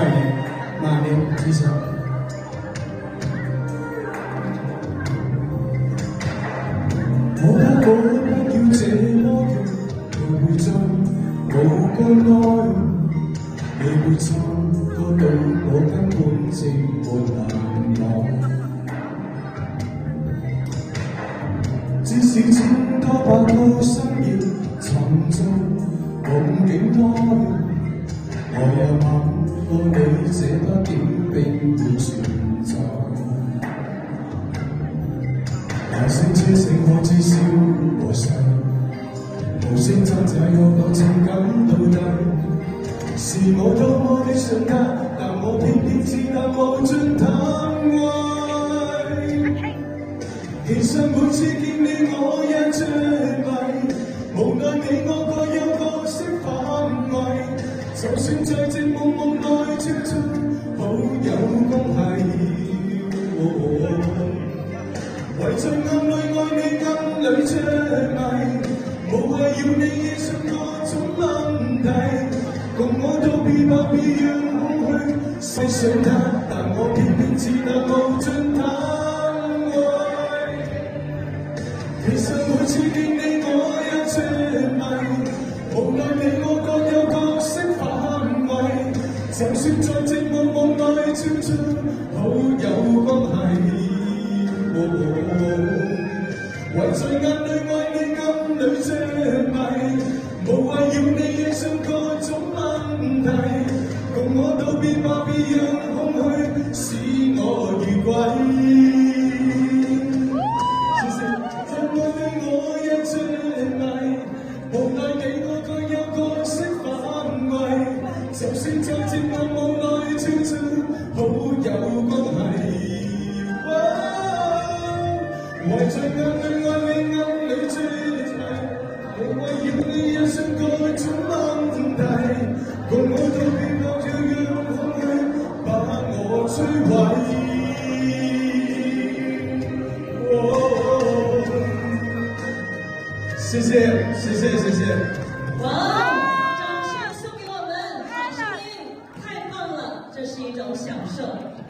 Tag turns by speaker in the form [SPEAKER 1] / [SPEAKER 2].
[SPEAKER 1] 拜年，馬年吉祥。我怕我不要這麼遠，你會將我關愛，你會察覺到我根本寂寞難耐。只是千多百個深夜沉醉夢境內，我也吻過你，這畢竟並沒存在。大聲車聲開至少和細，無聲掙扎又把情感到底，是我多麼的想他，但我偏偏自答無盡貪愛。其實每次見你我也着迷，無奈你我各有各式範圍，就算在這夢夢內跳出好有關係。為在暗裏愛你暗裏着迷，無謂要你惹上各種問題，共我道別吧別讓空虛世上他，但我偏偏自答無盡貪愛。其實每次見你我也着迷，無奈你我各有各式範圍，就算在這夢夢內跳出好有關係。為在眼裏愛你暗裏着迷，無謂要你惹上各種問題，共我道別吧別讓空虛使我遇鬼。在愛裏我也着迷，無奈你我各有各式範圍，就算在這夢夢內跳出好有關係。為在眼裏愛你暗裏着迷，無謂要你惹上各種問題，共我道別吧要讓空虛把我摧毀。謝謝謝謝謝謝。
[SPEAKER 2] 哇！掌聲送給我們，好聲音，太棒了，這是一種享受。